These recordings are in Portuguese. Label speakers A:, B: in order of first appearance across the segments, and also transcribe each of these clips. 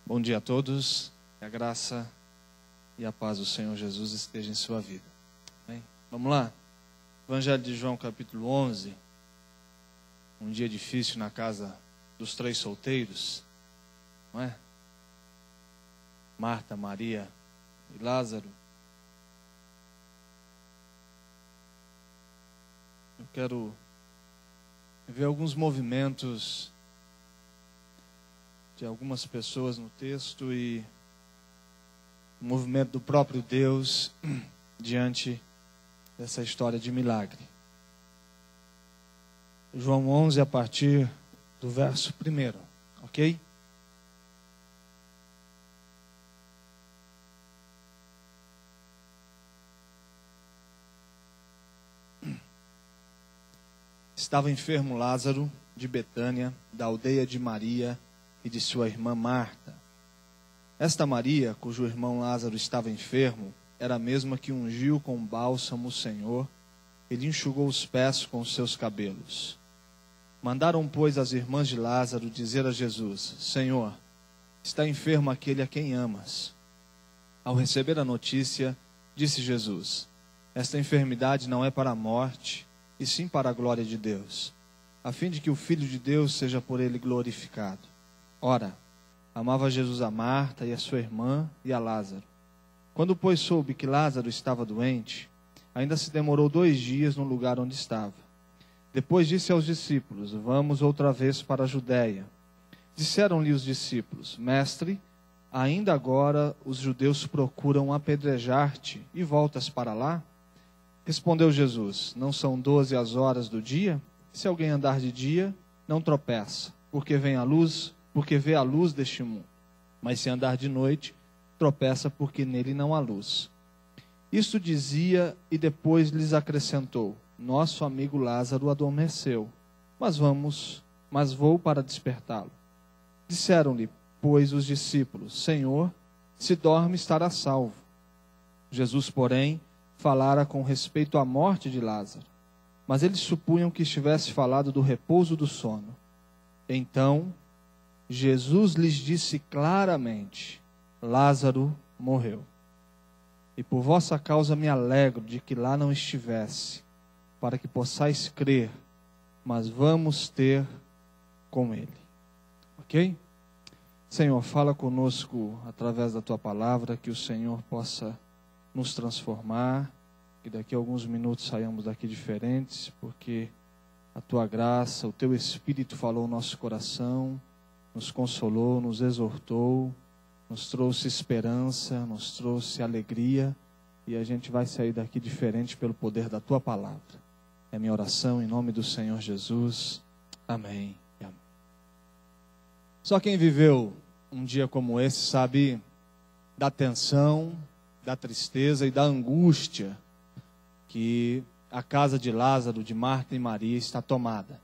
A: Bom dia a todos, que a graça e a paz do Senhor Jesus esteja em sua vida. Bem, vamos lá? Evangelho de João, capítulo 11. Um dia difícil na casa dos três solteiros, não é? Marta, Maria e Lázaro. Eu quero ver alguns movimentos de algumas pessoas no texto e o movimento do próprio Deus diante dessa história de milagre. João 11, a partir do verso 1, ok? Estava enfermo Lázaro de Betânia, da aldeia de Maria e de sua irmã Marta. Esta Maria, cujo irmão Lázaro estava enfermo, era a mesma que ungiu com bálsamo o Senhor e lhe enxugou os pés com os seus cabelos. Mandaram, pois, as irmãs de Lázaro dizer a Jesus: Senhor, está enfermo aquele a quem amas. Ao receber a notícia, disse Jesus: esta enfermidade não é para a morte, e sim para a glória de Deus, a fim de que o Filho de Deus seja por ele glorificado. Ora, amava Jesus a Marta e a sua irmã e a Lázaro. Quando, pois, soube que Lázaro estava doente, ainda se demorou 2 dias no lugar onde estava. Depois disse aos discípulos: vamos outra vez para a Judéia. Disseram-lhe os discípulos: Mestre, ainda agora os judeus procuram apedrejar-te e voltas para lá? Respondeu Jesus: não são 12 as horas do dia? Se alguém andar de dia, não tropeça, porque vê a luz deste mundo. Mas se andar de noite, tropeça, porque nele não há luz. Isto dizia e depois lhes acrescentou: nosso amigo Lázaro adormeceu, mas vou para despertá-lo. Disseram-lhe, pois, os discípulos: Senhor, se dorme, estará salvo. Jesus, porém, falara com respeito à morte de Lázaro, mas eles supunham que estivesse falado do repouso do sono. Então Jesus lhes disse claramente: Lázaro morreu. E por vossa causa me alegro de que lá não estivesse, para que possais crer, mas vamos ter com ele. Ok? Senhor, fala conosco através da tua palavra, que o Senhor possa nos transformar, que daqui a alguns minutos saiamos daqui diferentes, porque a tua graça, o teu Espírito falou no nosso coração, nos consolou, nos exortou, nos trouxe esperança, nos trouxe alegria, e a gente vai sair daqui diferente pelo poder da tua palavra. É minha oração em nome do Senhor Jesus. Amém e amém. Só quem viveu um dia como esse sabe da tensão, da tristeza e da angústia que a casa de Lázaro, de Marta e Maria está tomada.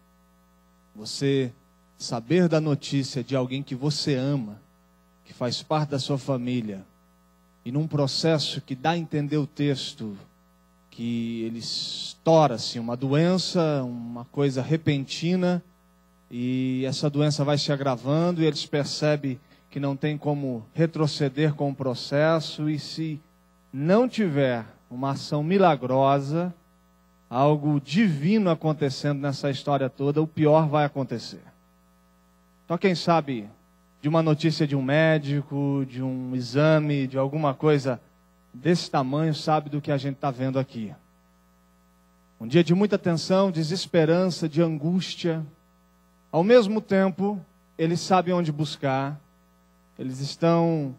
A: Você saber da notícia de alguém que você ama, que faz parte da sua família, e num processo que dá a entender o texto, que ele estoura-se uma doença, uma coisa repentina, e essa doença vai se agravando, e eles percebem que não tem como retroceder com o processo, e se não tiver uma ação milagrosa, algo divino acontecendo nessa história toda, o pior vai acontecer. Então, quem sabe de uma notícia de um médico, de um exame, de alguma coisa desse tamanho, sabe do que a gente está vendo aqui. Um dia de muita tensão, desesperança, de angústia. Ao mesmo tempo, eles sabem onde buscar. Eles estão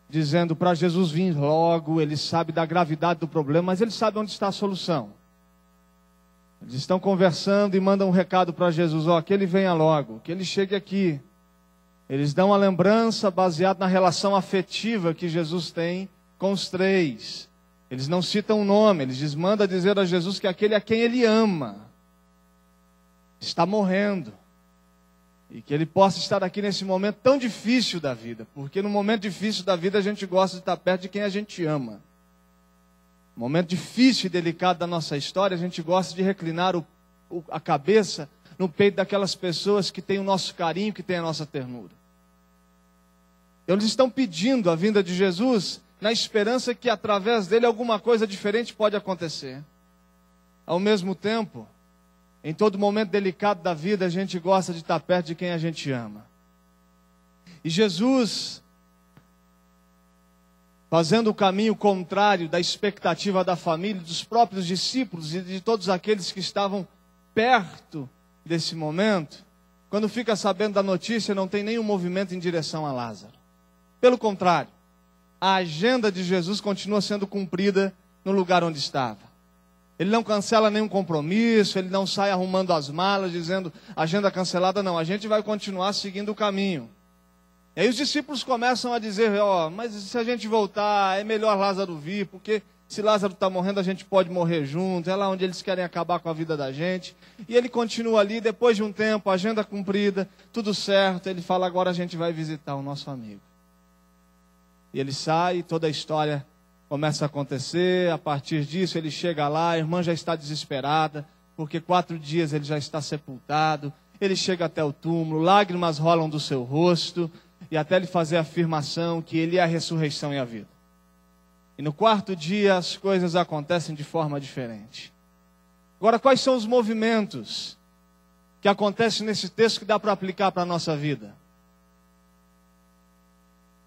A: dizendo para Jesus vir logo. Eles sabem da gravidade do problema, mas eles sabem onde está a solução. Eles estão conversando e mandam um recado para Jesus: que ele venha logo, que ele chegue aqui. Eles dão a lembrança baseada na relação afetiva que Jesus tem com os três. Eles não citam o nome, eles mandam dizer a Jesus que aquele a quem ele ama está morrendo. E que ele possa estar aqui nesse momento tão difícil da vida. Porque no momento difícil da vida a gente gosta de estar perto de quem a gente ama. No momento difícil e delicado da nossa história, a gente gosta de reclinar a cabeça no peito daquelas pessoas que têm o nosso carinho, que têm a nossa ternura. Eles estão pedindo a vinda de Jesus na esperança que através dele alguma coisa diferente pode acontecer. Ao mesmo tempo, em todo momento delicado da vida, a gente gosta de estar perto de quem a gente ama. E Jesus, fazendo o caminho contrário da expectativa da família, dos próprios discípulos e de todos aqueles que estavam perto desse momento, quando fica sabendo da notícia, não tem nenhum movimento em direção a Lázaro. Pelo contrário, a agenda de Jesus continua sendo cumprida no lugar onde estava. Ele não cancela nenhum compromisso, ele não sai arrumando as malas, dizendo, agenda cancelada, não. A gente vai continuar seguindo o caminho. E aí os discípulos começam a dizer, mas se a gente voltar, é melhor Lázaro vir, porque se Lázaro está morrendo, a gente pode morrer junto, é lá onde eles querem acabar com a vida da gente. E ele continua ali, depois de um tempo, agenda cumprida, tudo certo, ele fala, agora a gente vai visitar o nosso amigo. E ele sai, toda a história começa a acontecer, a partir disso ele chega lá, a irmã já está desesperada, porque 4 dias ele já está sepultado, ele chega até o túmulo, lágrimas rolam do seu rosto, e até ele fazer a afirmação que ele é a ressurreição e a vida. E no 4º dia as coisas acontecem de forma diferente. Agora, quais são os movimentos que acontecem nesse texto que dá para aplicar para a nossa vida?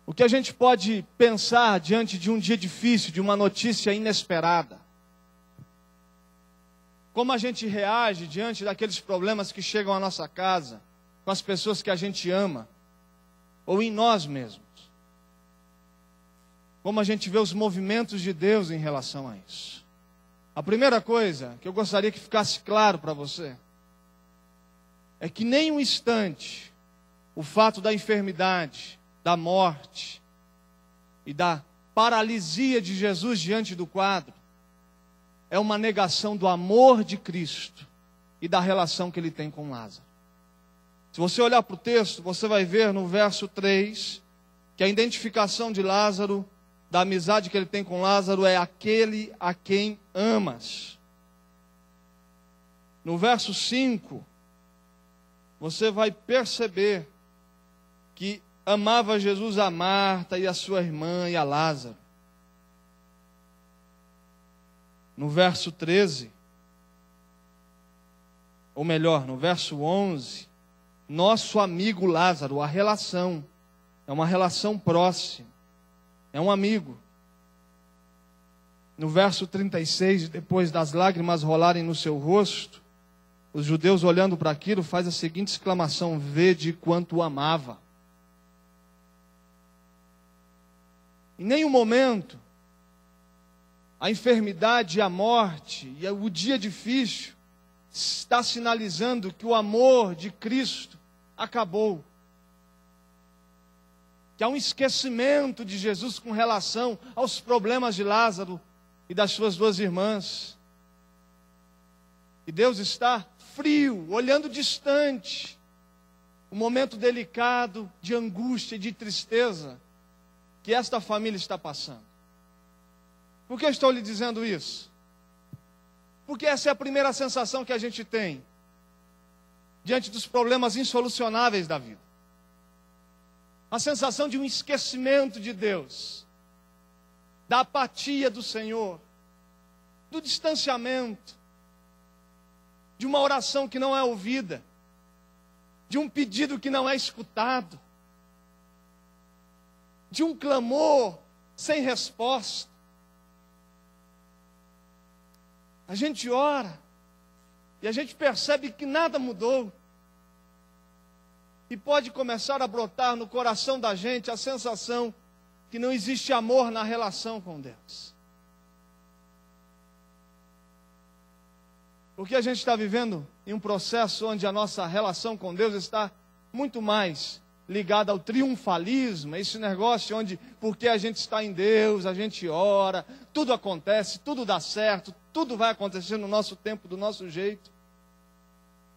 A: O que a gente pode pensar diante de um dia difícil, de uma notícia inesperada? Como a gente reage diante daqueles problemas que chegam à nossa casa, com as pessoas que a gente ama, ou em nós mesmos? Como a gente vê os movimentos de Deus em relação a isso? A primeira coisa que eu gostaria que ficasse claro para você é que nem um instante o fato da enfermidade, da morte e da paralisia de Jesus diante do quadro é uma negação do amor de Cristo e da relação que ele tem com Lázaro. Se você olhar para o texto, você vai ver no verso 3 que a identificação de Lázaro, da amizade que ele tem com Lázaro, é aquele a quem amas. No verso 5, você vai perceber que amava Jesus a Marta e a sua irmã e a Lázaro. No verso 13, ou melhor, no verso 11, nosso amigo Lázaro, a relação, é uma relação próxima, é um amigo. No verso 36, depois das lágrimas rolarem no seu rosto, os judeus olhando para aquilo, faz a seguinte exclamação, vede quanto o amava. Em nenhum momento, a enfermidade e a morte, e o dia difícil, está sinalizando que o amor de Cristo acabou. Que há um esquecimento de Jesus com relação aos problemas de Lázaro e das suas 2 irmãs. E Deus está frio, olhando distante, um momento delicado de angústia e de tristeza que esta família está passando. Por que eu estou lhe dizendo isso? Porque essa é a primeira sensação que a gente tem diante dos problemas insolucionáveis da vida. A sensação de um esquecimento de Deus, da apatia do Senhor, do distanciamento, de uma oração que não é ouvida, de um pedido que não é escutado, de um clamor sem resposta. A gente ora e a gente percebe que nada mudou. E pode começar a brotar no coração da gente a sensação que não existe amor na relação com Deus. Porque a gente está vivendo em um processo onde a nossa relação com Deus está muito mais ligada ao triunfalismo, esse negócio onde, porque a gente está em Deus, a gente ora, tudo acontece, tudo dá certo, tudo vai acontecer no nosso tempo, do nosso jeito.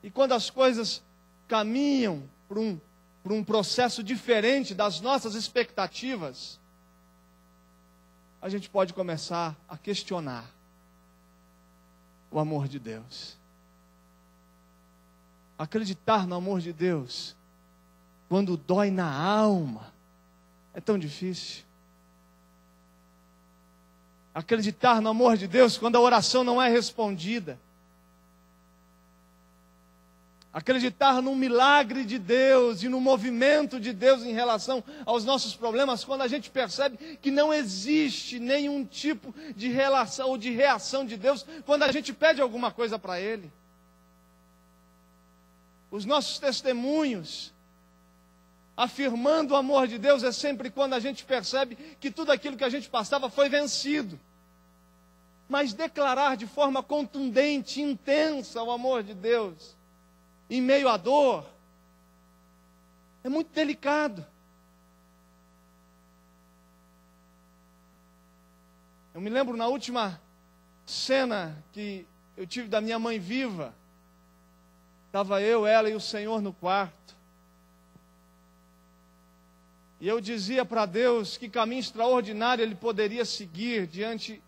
A: E quando as coisas caminham por um processo diferente das nossas expectativas, a gente pode começar a questionar o amor de Deus. Acreditar no amor de Deus, quando dói na alma, É tão difícil. Acreditar no amor de Deus quando a oração não é respondida. Acreditar no milagre de Deus e no movimento de Deus em relação aos nossos problemas, quando a gente percebe que não existe nenhum tipo de relação ou de reação de Deus quando a gente pede alguma coisa para Ele. Os nossos testemunhos afirmando o amor de Deus é sempre quando a gente percebe que tudo aquilo que a gente passava foi vencido. Mas declarar de forma contundente, intensa o amor de Deus em meio à dor é muito delicado. Eu me lembro na última cena que eu tive da minha mãe viva. Estava eu, ela e o Senhor no quarto. E eu dizia para Deus que caminho extraordinário Ele poderia seguir diante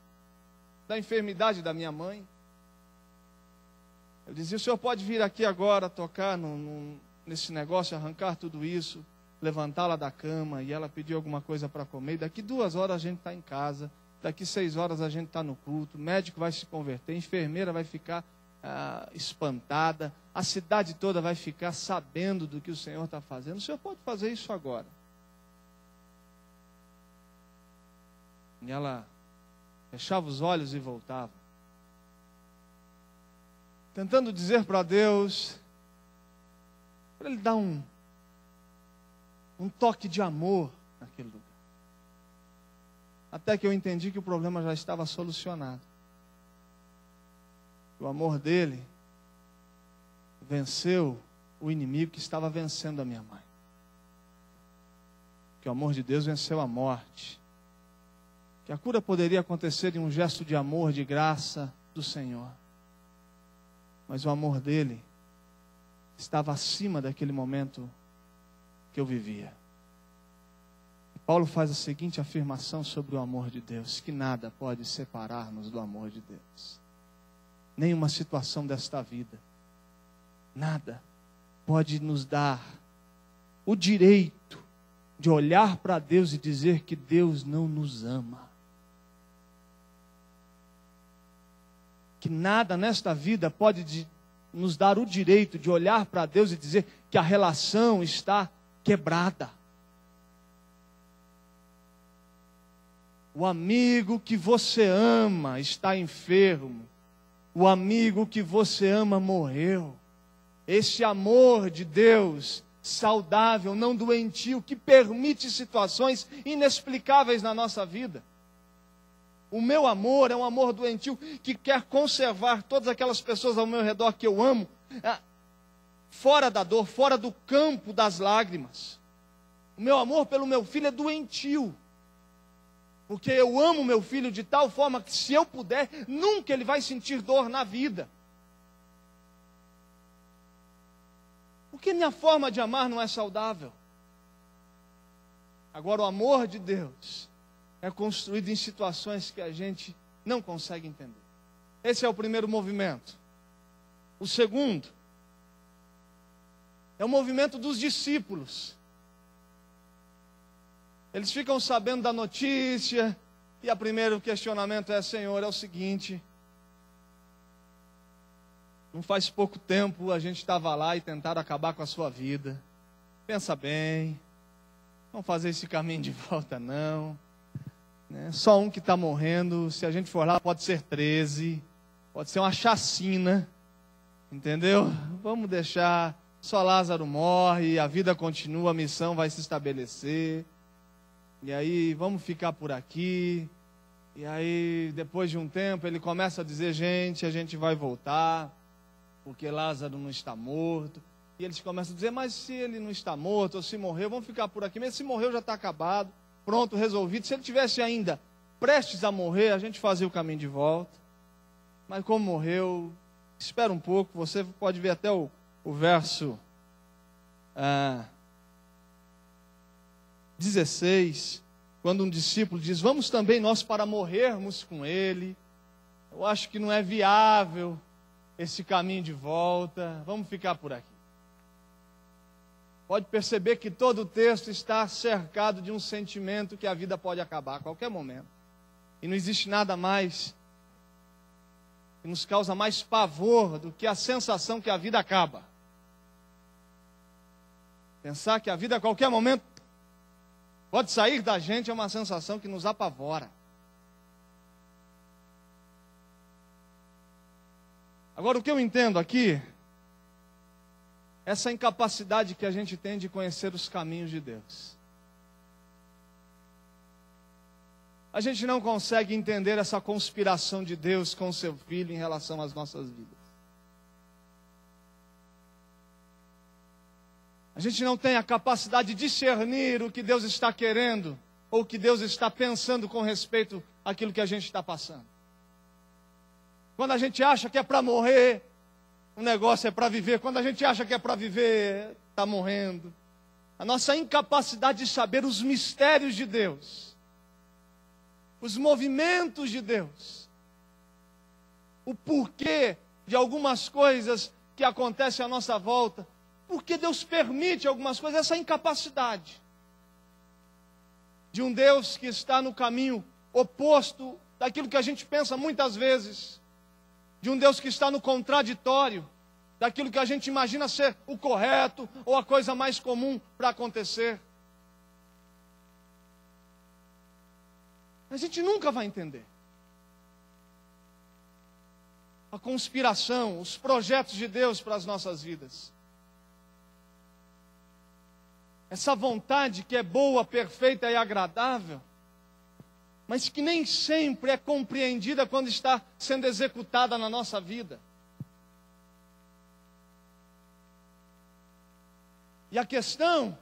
A: da enfermidade da minha mãe. Eu dizia, o Senhor pode vir aqui agora tocar nesse negócio, arrancar tudo isso, levantá-la da cama, e ela pediu alguma coisa para comer. Daqui 2 horas a gente está em casa, daqui 6 horas a gente está no culto, o médico vai se converter, a enfermeira vai ficar espantada, a cidade toda vai ficar sabendo do que o Senhor está fazendo. O Senhor pode fazer isso agora. E ela fechava os olhos e voltava, tentando dizer para Deus, para Ele dar um toque de amor naquele lugar. Até que eu entendi que o problema já estava solucionado. O amor dele venceu o inimigo que estava vencendo a minha mãe. Que o amor de Deus venceu a morte. Que a cura poderia acontecer em um gesto de amor, de graça do Senhor. Mas o amor dele estava acima daquele momento que eu vivia. E Paulo faz a seguinte afirmação sobre o amor de Deus: que nada pode separar-nos do amor de Deus. Nenhuma situação desta vida, nada pode nos dar o direito de olhar para Deus e dizer que Deus não nos ama. Que nada nesta vida pode nos dar o direito de olhar para Deus e dizer que a relação está quebrada. O amigo que você ama está enfermo. O amigo que você ama morreu. Esse amor de Deus, saudável, não doentio, que permite situações inexplicáveis na nossa vida. O meu amor é um amor doentio que quer conservar todas aquelas pessoas ao meu redor que eu amo, fora da dor, fora do campo das lágrimas. O meu amor pelo meu filho é doentio. Porque eu amo meu filho de tal forma que, se eu puder, nunca ele vai sentir dor na vida. Porque minha forma de amar não é saudável. Agora, o amor de Deus é construído em situações que a gente não consegue entender. Esse é o primeiro movimento. O segundo é o movimento dos discípulos. Eles ficam sabendo da notícia, e o primeiro questionamento é: Senhor, é o seguinte, não faz pouco tempo a gente estava lá e tentaram acabar com a sua vida. Pensa bem, não fazer esse caminho de volta não. Só um que está morrendo, se a gente for lá pode ser 13, pode ser uma chacina, entendeu? Vamos deixar, só Lázaro morre, a vida continua, a missão vai se estabelecer. E aí, vamos ficar por aqui. E aí, depois de um tempo, ele começa a dizer: gente, a gente vai voltar, porque Lázaro não está morto. E eles começam a dizer: mas se ele não está morto, ou se morreu, vamos ficar por aqui. Mas se morreu, já está acabado, pronto, resolvido. Se ele tivesse ainda prestes a morrer, a gente fazia o caminho de volta. Mas como morreu, espera um pouco. Você pode ver até o verso 16, quando um discípulo diz: vamos também nós para morrermos com ele. Eu acho que não é viável esse caminho de volta, vamos ficar por aqui. pode perceber que todo o texto está cercado de um sentimento que a vida pode acabar a qualquer momento. E não existe nada mais que nos causa mais pavor do que a sensação que a vida acaba. Pensar que a vida a qualquer momento pode sair da gente é uma sensação que nos apavora. Agora, o que eu entendo aqui, essa incapacidade que a gente tem de conhecer os caminhos de Deus. A gente não consegue entender essa conspiração de Deus com o seu Filho em relação às nossas vidas. A gente não tem a capacidade de discernir o que Deus está querendo ou o que Deus está pensando com respeito àquilo que a gente está passando. Quando a gente acha que é para morrer, o negócio é para viver. Quando a gente acha que é para viver, está morrendo. A nossa incapacidade de saber os mistérios de Deus, os movimentos de Deus, o porquê de algumas coisas que acontecem à nossa volta, porque Deus permite algumas coisas, essa incapacidade de um Deus que está no caminho oposto daquilo que a gente pensa muitas vezes, de um Deus que está no contraditório daquilo que a gente imagina ser o correto ou a coisa mais comum para acontecer. A gente nunca vai entender a conspiração, os projetos de Deus para as nossas vidas. Essa vontade que é boa, perfeita e agradável, mas que nem sempre é compreendida quando está sendo executada na nossa vida. E a questão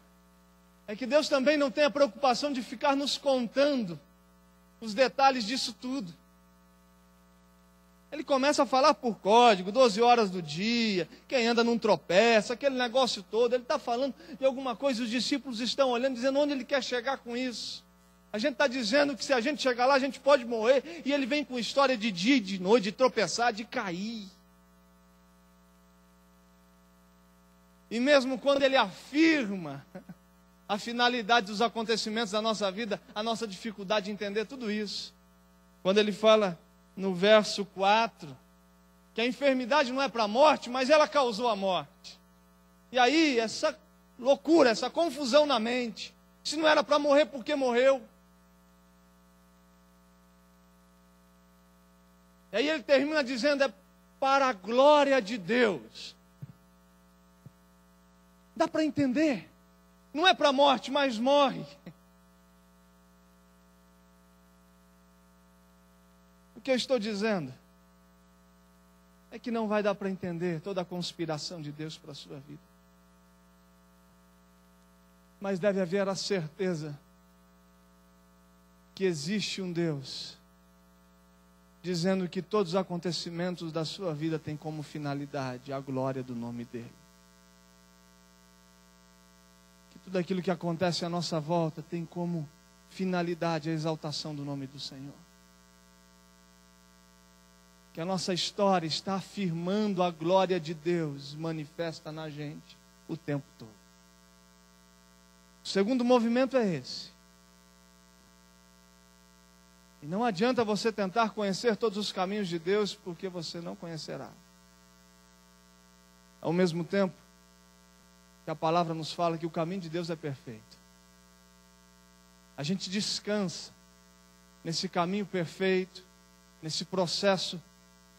A: é que Deus também não tem a preocupação de ficar nos contando os detalhes disso tudo. Ele começa a falar por código, 12 horas do dia, quem anda não tropeça, aquele negócio todo. Ele está falando de alguma coisa e os discípulos estão olhando, dizendo onde ele quer chegar com isso. A gente está dizendo que se a gente chegar lá, a gente pode morrer. E ele vem com história de dia e de noite, de tropeçar, de cair. E mesmo quando ele afirma a finalidade dos acontecimentos da nossa vida, a nossa dificuldade de entender tudo isso. Quando ele fala no verso 4, que a enfermidade não é para a morte, mas ela causou a morte. E aí, essa loucura, essa confusão na mente. Se não era para morrer, por que morreu? E aí ele termina dizendo, é para a glória de Deus. Dá para entender? Não é para a morte, mas morre. O que eu estou dizendo é que não vai dar para entender toda a conspiração de Deus para a sua vida. Mas deve haver a certeza que existe um Deus dizendo que todos os acontecimentos da sua vida têm como finalidade a glória do nome dele. Que tudo aquilo que acontece à nossa volta tem como finalidade a exaltação do nome do Senhor. Que a nossa história está afirmando a glória de Deus manifesta na gente o tempo todo. O segundo movimento é esse. E não adianta você tentar conhecer todos os caminhos de Deus, porque você não conhecerá. Ao mesmo tempo que a palavra nos fala que o caminho de Deus é perfeito. A gente descansa nesse caminho perfeito, nesse processo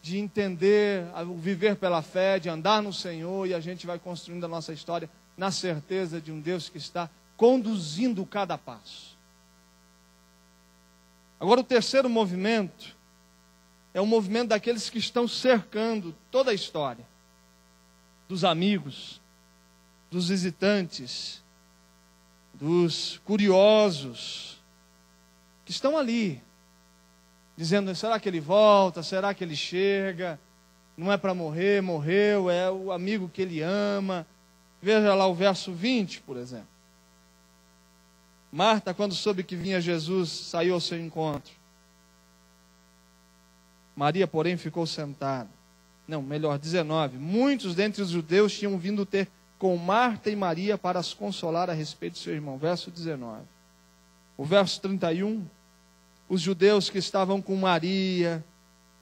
A: de entender, o viver pela fé, de andar no Senhor, e a gente vai construindo a nossa história na certeza de um Deus que está conduzindo cada passo. Agora o terceiro movimento é o movimento daqueles que estão cercando toda a história. Dos amigos, dos visitantes, dos curiosos, que estão ali, dizendo, será que ele volta, será que ele chega, não é para morrer, morreu, é o amigo que ele ama. Veja lá o verso 20, por exemplo. Marta, quando soube que vinha Jesus, saiu ao seu encontro. Maria, porém, ficou sentada. Não, melhor, 19. Muitos dentre os judeus tinham vindo ter com Marta e Maria para as consolar a respeito de seu irmão. Verso 19. O verso 31, os judeus que estavam com Maria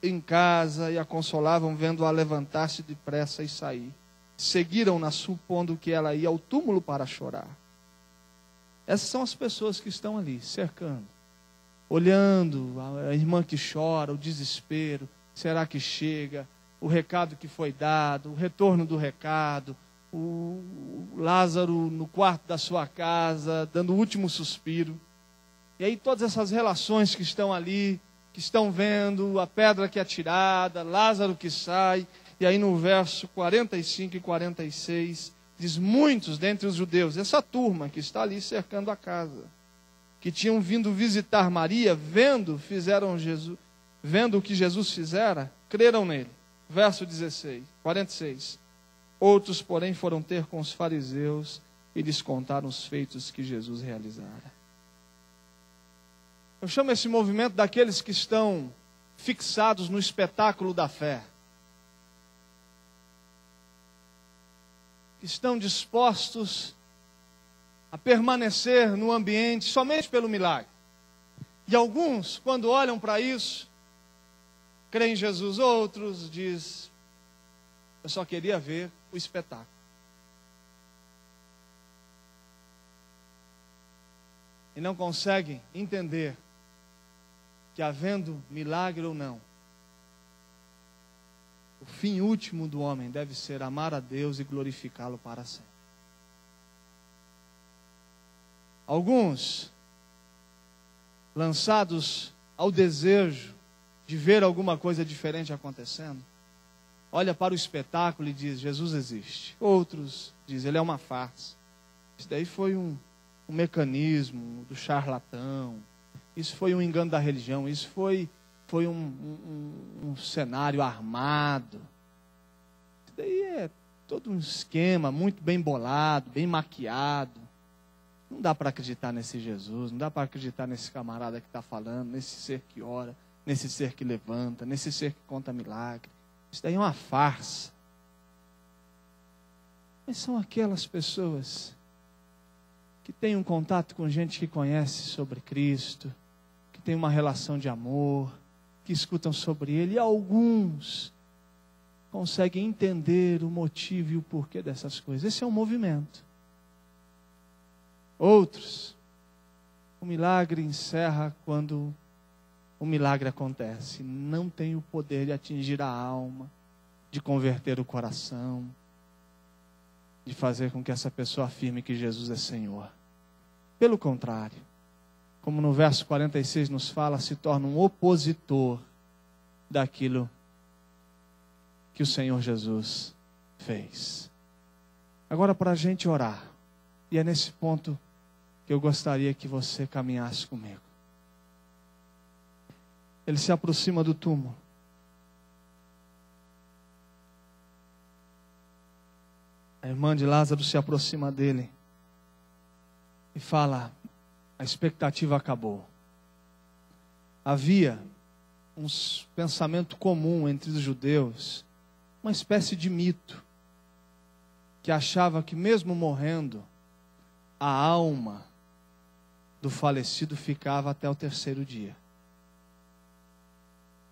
A: em casa e a consolavam, vendo-a levantar-se depressa e sair, seguiram-na, supondo que ela ia ao túmulo para chorar. Essas são as pessoas que estão ali, cercando, olhando a irmã que chora, o desespero, será que chega, o recado que foi dado, o retorno do recado, o Lázaro no quarto da sua casa, dando o último suspiro. E aí todas essas relações que estão ali, que estão vendo a pedra que é atirada, Lázaro que sai, e aí no verso 45 e 46, diz: muitos dentre os judeus, essa turma que está ali cercando a casa, que tinham vindo visitar Maria, vendo o que Jesus fizera, creram nele. Verso 46. Outros, porém, foram ter com os fariseus e lhes contaram os feitos que Jesus realizara. Eu chamo esse movimento daqueles que estão fixados no espetáculo da fé, que estão dispostos a permanecer no ambiente somente pelo milagre. E alguns, quando olham para isso, creem em Jesus. Outros dizem: eu só queria ver o espetáculo. E não conseguem entender que, havendo milagre ou não, o fim último do homem deve ser amar a Deus e glorificá-lo para sempre. Alguns, lançados ao desejo de ver alguma coisa diferente acontecendo, olha para o espetáculo e diz: Jesus existe. Outros dizem: ele é uma farsa. Isso daí foi um mecanismo do charlatão. Isso foi um engano da religião. Isso foi um cenário armado. Isso daí é todo um esquema muito bem bolado, bem maquiado. Não dá para acreditar nesse Jesus, não dá para acreditar nesse camarada que está falando, nesse ser que ora, nesse ser que levanta, nesse ser que conta milagre. Isso daí é uma farsa. Mas são aquelas pessoas que têm um contato com gente que conhece sobre Cristo, que tem uma relação de amor, que escutam sobre Ele, e alguns conseguem entender o motivo e o porquê dessas coisas. Esse é um movimento. Outros, o milagre encerra quando o milagre acontece. Não tem o poder de atingir a alma, de converter o coração, de fazer com que essa pessoa afirme que Jesus é Senhor. Pelo contrário, como no verso 46 nos fala, se torna um opositor daquilo que o Senhor Jesus fez. Agora, para a gente orar, e é nesse ponto que eu gostaria que você caminhasse comigo. Ele se aproxima do túmulo. A irmã de Lázaro se aproxima dele e fala: a expectativa acabou. Havia um pensamento comum entre os judeus, uma espécie de mito, que achava que mesmo morrendo, a alma do falecido ficava até o terceiro dia.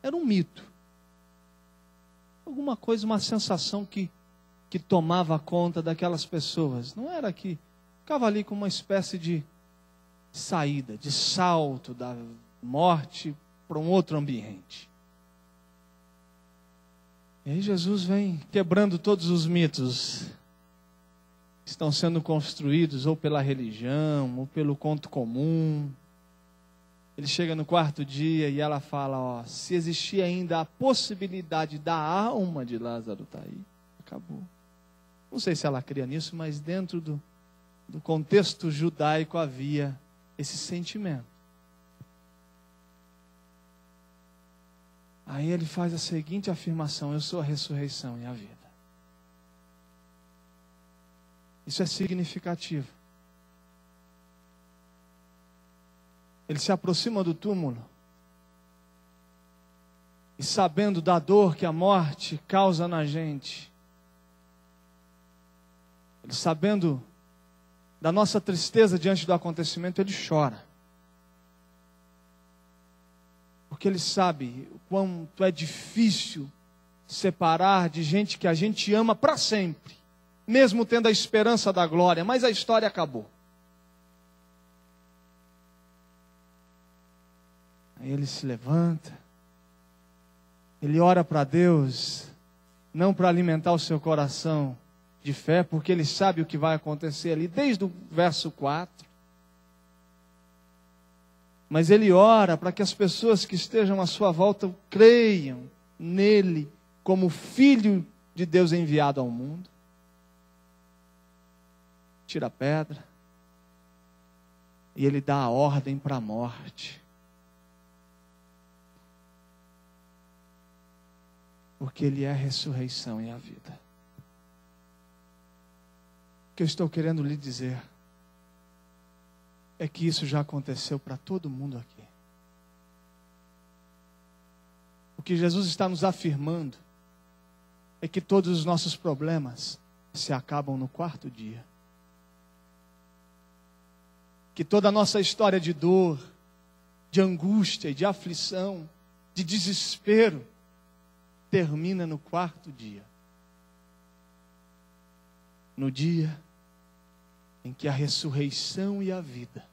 A: Era um mito. Alguma coisa, uma sensação que tomava conta daquelas pessoas. Não era que ficava ali com uma espécie de saída, de salto da morte para um outro ambiente. E aí Jesus vem quebrando todos os mitos que estão sendo construídos ou pela religião, ou pelo conto comum. Ele chega no quarto dia e ela fala: se existia ainda a possibilidade da alma de Lázaro estar aí, acabou. Não sei se ela cria nisso, mas dentro do contexto judaico havia esse sentimento. Aí ele faz a seguinte afirmação: eu sou a ressurreição e a vida. Isso é significativo. Ele se aproxima do túmulo e, sabendo da dor que a morte causa na gente, Ele, sabendo da nossa tristeza diante do acontecimento, ele chora. Porque ele sabe o quanto é difícil separar de gente que a gente ama para sempre, mesmo tendo a esperança da glória, mas a história acabou. Aí ele se levanta, ele ora para Deus, não para alimentar o seu coração de fé, porque ele sabe o que vai acontecer ali, desde o verso 4. Mas ele ora para que as pessoas que estejam à sua volta creiam nele como Filho de Deus enviado ao mundo. Tira a pedra e ele dá a ordem para a morte. Porque ele é a ressurreição e a vida. O que eu estou querendo lhe dizer é que isso já aconteceu para todo mundo aqui. O que Jesus está nos afirmando é que todos os nossos problemas se acabam no quarto dia. Que toda a nossa história de dor, de angústia e de aflição, de desespero, termina no quarto dia. No dia em que a ressurreição e a vida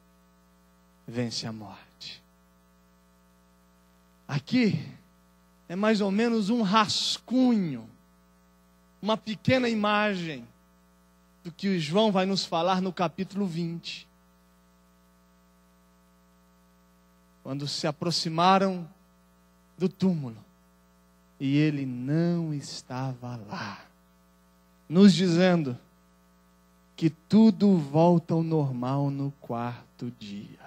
A: vence a morte. Aqui é mais ou menos um rascunho, uma pequena imagem do que o João vai nos falar no capítulo 20. Quando se aproximaram do túmulo e ele não estava lá, nos dizendo que tudo volta ao normal no quarto dia.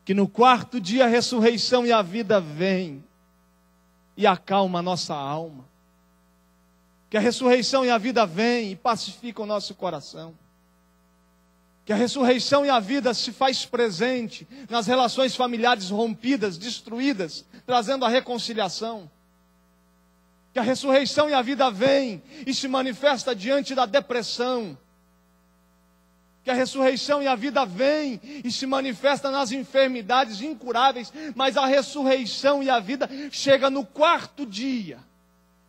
A: Que no quarto dia a ressurreição e a vida vêm e acalma a nossa alma. Que a ressurreição e a vida vêm e pacificam o nosso coração. Que a ressurreição e a vida se faz presente nas relações familiares rompidas, destruídas, trazendo a reconciliação. Que a ressurreição e a vida vêm e se manifesta diante da depressão. Que a ressurreição e a vida vêm e se manifesta nas enfermidades incuráveis, mas a ressurreição e a vida chega no quarto dia.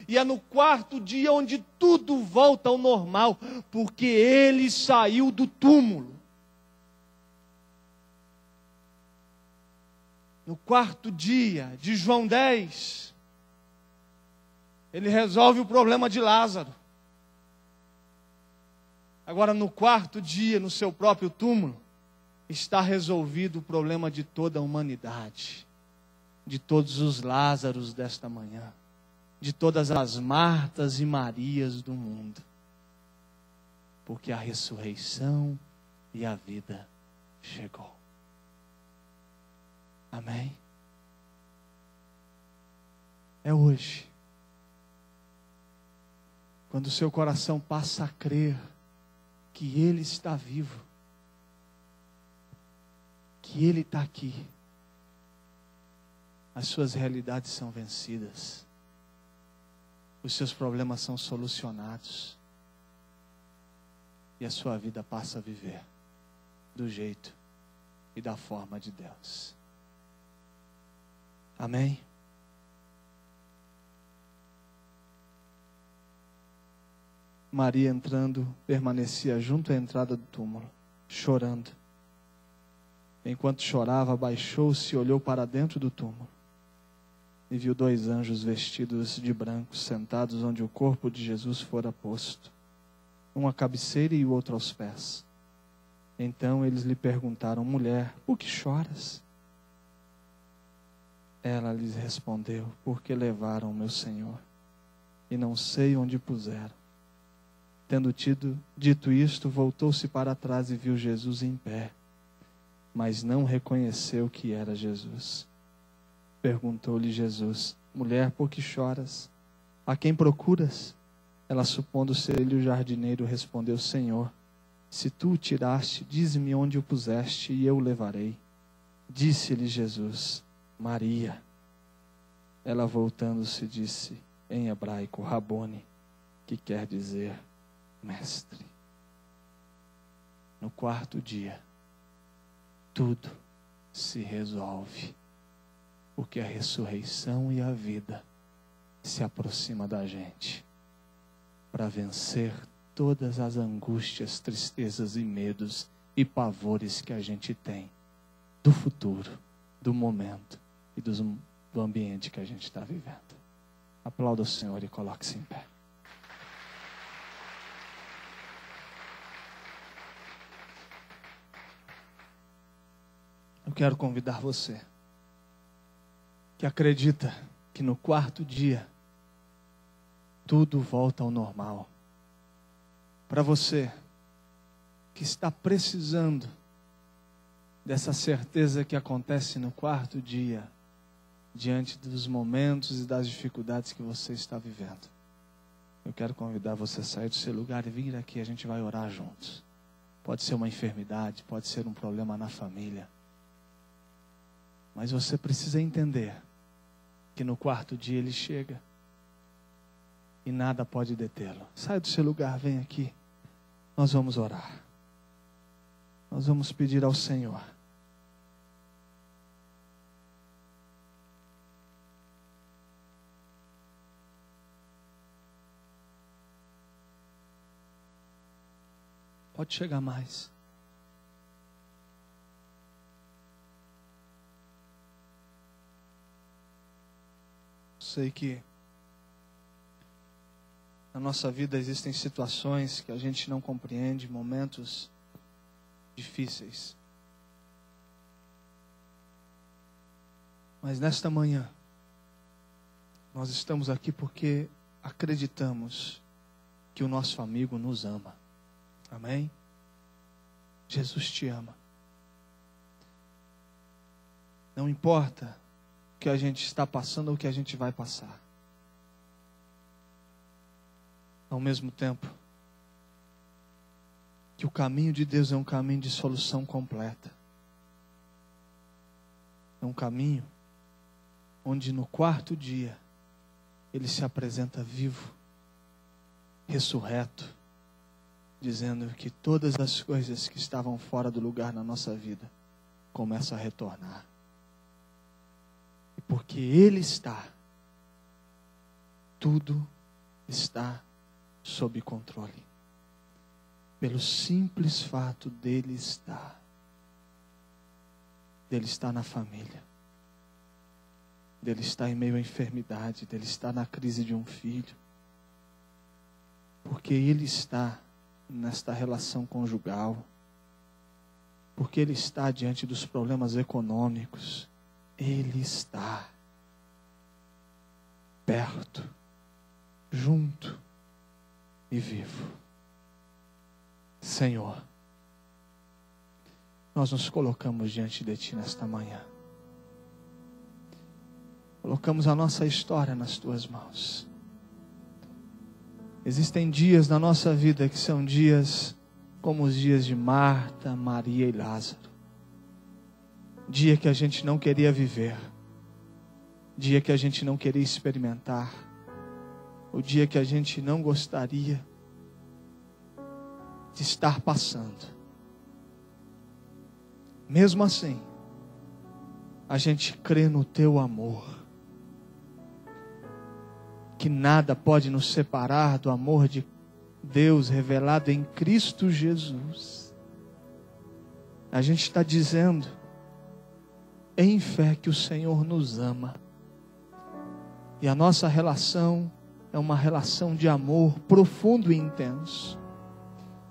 A: E é no quarto dia onde tudo volta ao normal, porque ele saiu do túmulo. No quarto dia de João 10, ele resolve o problema de Lázaro. Agora, no quarto dia, no seu próprio túmulo, está resolvido o problema de toda a humanidade, de todos os Lázaros desta manhã, de todas as Martas e Marias do mundo, porque a ressurreição e a vida chegou. Amém? É hoje, quando o seu coração passa a crer que Ele está vivo, que Ele está aqui, as suas realidades são vencidas, os seus problemas são solucionados, e a sua vida passa a viver do jeito e da forma de Deus. Amém? Maria, entrando, permanecia junto à entrada do túmulo, chorando. Enquanto chorava, abaixou-se e olhou para dentro do túmulo. E viu 2 anjos vestidos de branco, sentados onde o corpo de Jesus fora posto, um à cabeceira e o outro aos pés. Então eles lhe perguntaram: mulher, por que choras? Ela lhes respondeu: porque levaram o meu Senhor, e não sei onde puseram. Tendo dito isto, voltou-se para trás e viu Jesus em pé, mas não reconheceu que era Jesus. Perguntou-lhe Jesus: mulher, por que choras? A quem procuras? Ela, supondo ser ele o jardineiro, respondeu: Senhor, se tu o tiraste, dize-me onde o puseste e eu o levarei. Disse-lhe Jesus: Maria. Ela, voltando-se, disse em hebraico: Rabone, que quer dizer Mestre. No quarto dia, tudo se resolve, porque a ressurreição e a vida se aproxima da gente para vencer todas as angústias, tristezas e medos e pavores que a gente tem do futuro, do momento e do ambiente que a gente está vivendo. Aplauda o Senhor e coloque-se em pé. Eu quero convidar você que acredita que no quarto dia tudo volta ao normal. Para você que está precisando dessa certeza que acontece no quarto dia, diante dos momentos e das dificuldades que você está vivendo, eu quero convidar você a sair do seu lugar e vir aqui, a gente vai orar juntos. Pode ser uma enfermidade, pode ser um problema na família, mas você precisa entender que no quarto dia ele chega e nada pode detê-lo. Sai do seu lugar, vem aqui. Nós vamos orar. Nós vamos pedir ao Senhor. Pode chegar mais. Sei que na nossa vida existem situações que a gente não compreende, momentos difíceis. Mas nesta manhã, nós estamos aqui porque acreditamos que o nosso amigo nos ama. Amém? Jesus te ama. Não importa o que a gente está passando ou o que a gente vai passar. Ao mesmo tempo, que o caminho de Deus é um caminho de solução completa. É um caminho onde no quarto dia Ele se apresenta vivo, ressurreto, dizendo que todas as coisas que estavam fora do lugar na nossa vida começam a retornar. E porque Ele está, tudo está sob controle. Pelo simples fato dele estar na família, dele estar em meio à enfermidade, dele estar na crise de um filho, porque ele está nesta relação conjugal, porque ele está diante dos problemas econômicos, ele está perto, junto e vivo. Senhor, nós nos colocamos diante de Ti nesta manhã. Colocamos a nossa história nas Tuas mãos. Existem dias na nossa vida que são dias como os dias de Marta, Maria e Lázaro. Dia que a gente não queria viver. Dia que a gente não queria experimentar. O dia que a gente não gostaria de estar passando. Mesmo assim, a gente crê no Teu amor. Que nada pode nos separar do amor de Deus revelado em Cristo Jesus. A gente está dizendo, em fé, que o Senhor nos ama. E a nossa relação é uma relação de amor profundo e intenso,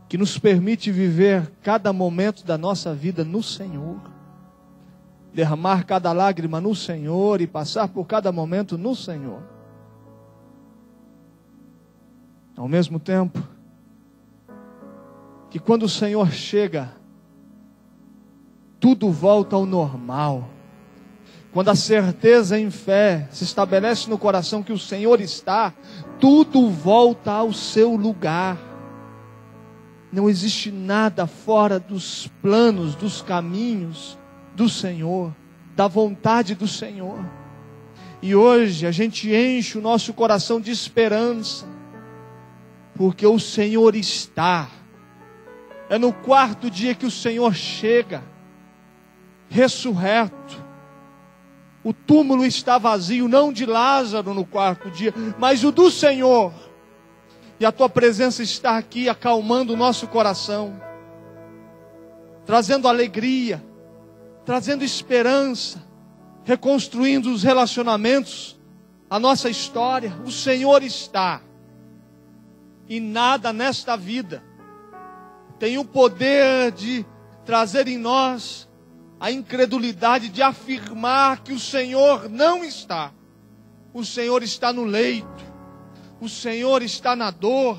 A: que nos permite viver cada momento da nossa vida no Senhor, derramar cada lágrima no Senhor e passar por cada momento no Senhor. Ao mesmo tempo, que quando o Senhor chega, tudo volta ao normal. Quando a certeza em fé se estabelece no coração que o Senhor está, tudo volta ao seu lugar. Não existe nada fora dos planos, dos caminhos do Senhor, da vontade do Senhor. E hoje a gente enche o nosso coração de esperança, porque o Senhor está. É no quarto dia que o Senhor chega, ressurreto. O túmulo está vazio, não de Lázaro no quarto dia, mas o do Senhor. E a tua presença está aqui acalmando o nosso coração, trazendo alegria, trazendo esperança, reconstruindo os relacionamentos, a nossa história. O Senhor está. E nada nesta vida tem o poder de trazer em nós a incredulidade de afirmar que o Senhor não está. O Senhor está no leito, o Senhor está na dor,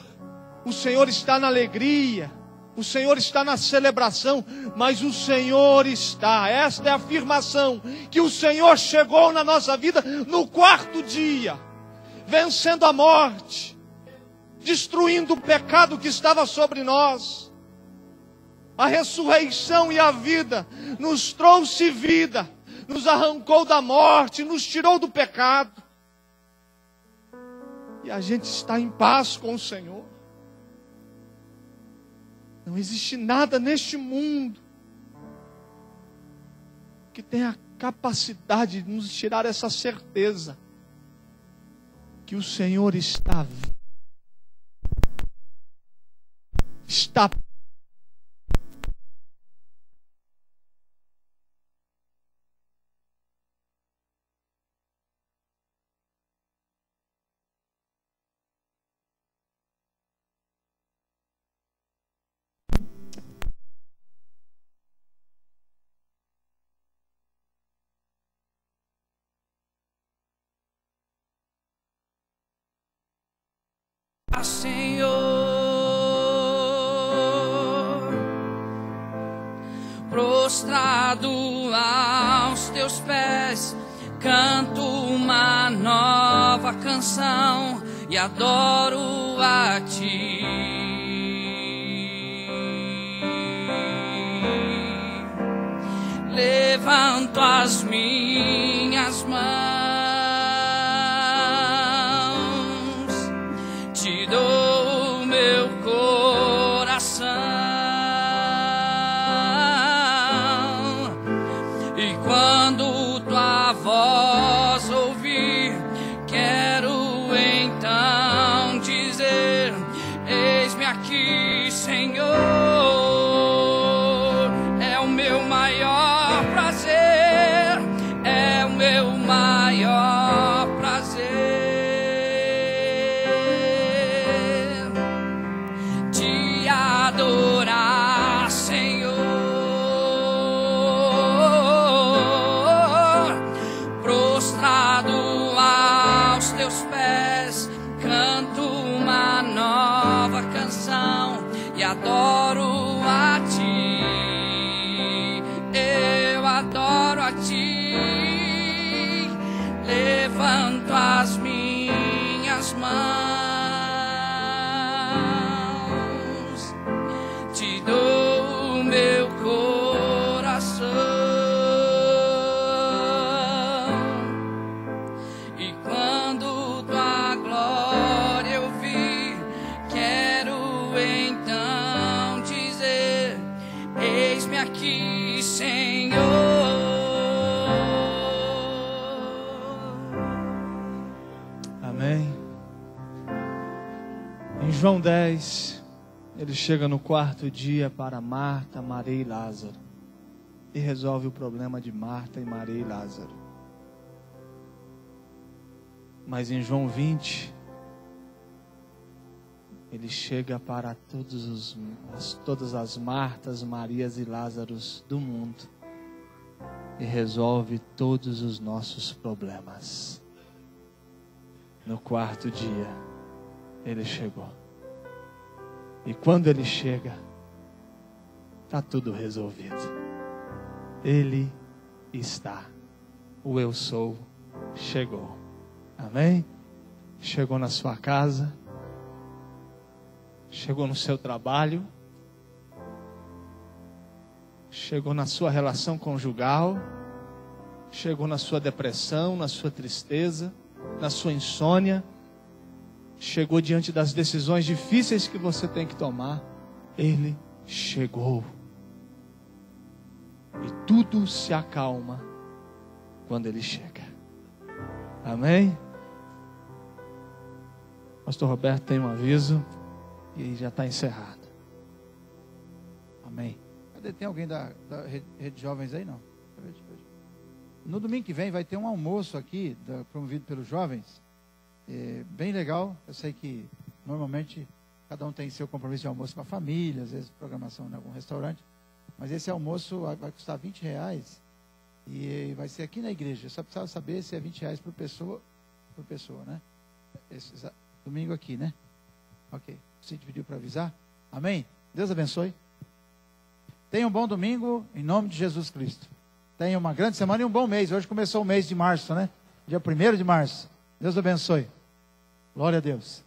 A: o Senhor está na alegria, o Senhor está na celebração, mas o Senhor está. Esta é a afirmação, que o Senhor chegou na nossa vida no quarto dia, vencendo a morte, destruindo o pecado que estava sobre nós. A ressurreição e a vida nos trouxe vida, nos arrancou da morte, nos tirou do pecado. E a gente está em paz com o Senhor. Não existe nada neste mundo que tenha a capacidade de nos tirar essa certeza que o Senhor está
B: Senhor, prostrado aos teus pés, canto uma nova canção e adoro a ti. Levanto as minhas mãos, te dou meu coração, e quando tua voz ouvir, quero então dizer: eis-me aqui, Senhor. É o meu maior prazer, é o meu maior prazer adorar, Senhor, prostrado aos teus pés, canto uma nova canção e adoro a ti. Eu adoro a ti, levanto as minhas mãos, te dou meu coração, e quando tua glória eu vi, quero então dizer: eis-me aqui, Senhor.
A: Amém. Em João 10, ele chega no quarto dia para Marta, Maria e Lázaro, e resolve o problema de Marta e Maria e Lázaro. Mas em João 20, ele chega para todas as Martas, Marias e Lázaros do mundo e resolve todos os nossos problemas. No quarto dia, ele chegou. E quando ele chega, está tudo resolvido. Ele está. O eu sou chegou. Amém? Chegou na sua casa. Chegou no seu trabalho. Chegou na sua relação conjugal. Chegou na sua depressão, na sua tristeza, na sua insônia. chegou diante das decisões difíceis que você tem que tomar, Ele chegou. E tudo se acalma quando Ele chega. Amém? Pastor Roberto tem um aviso e já está encerrado.
C: Amém. Cadê? Tem alguém da Rede de Jovens aí? Não. No domingo que vem vai ter um almoço aqui, promovido pelos jovens. Bem legal. Eu sei que normalmente cada um tem seu compromisso de almoço com a família, às vezes programação em algum restaurante. Mas esse almoço vai custar R$20 e vai ser aqui na igreja. Eu só precisava saber se é R$20 por pessoa, né? Domingo aqui, né? Ok. Você pediu para avisar? Amém? Deus abençoe. Tenha um bom domingo, em nome de Jesus Cristo. Tenha uma grande semana e um bom mês. Hoje começou o mês de março, né? Dia 1º de março. Deus abençoe. Glória a Deus.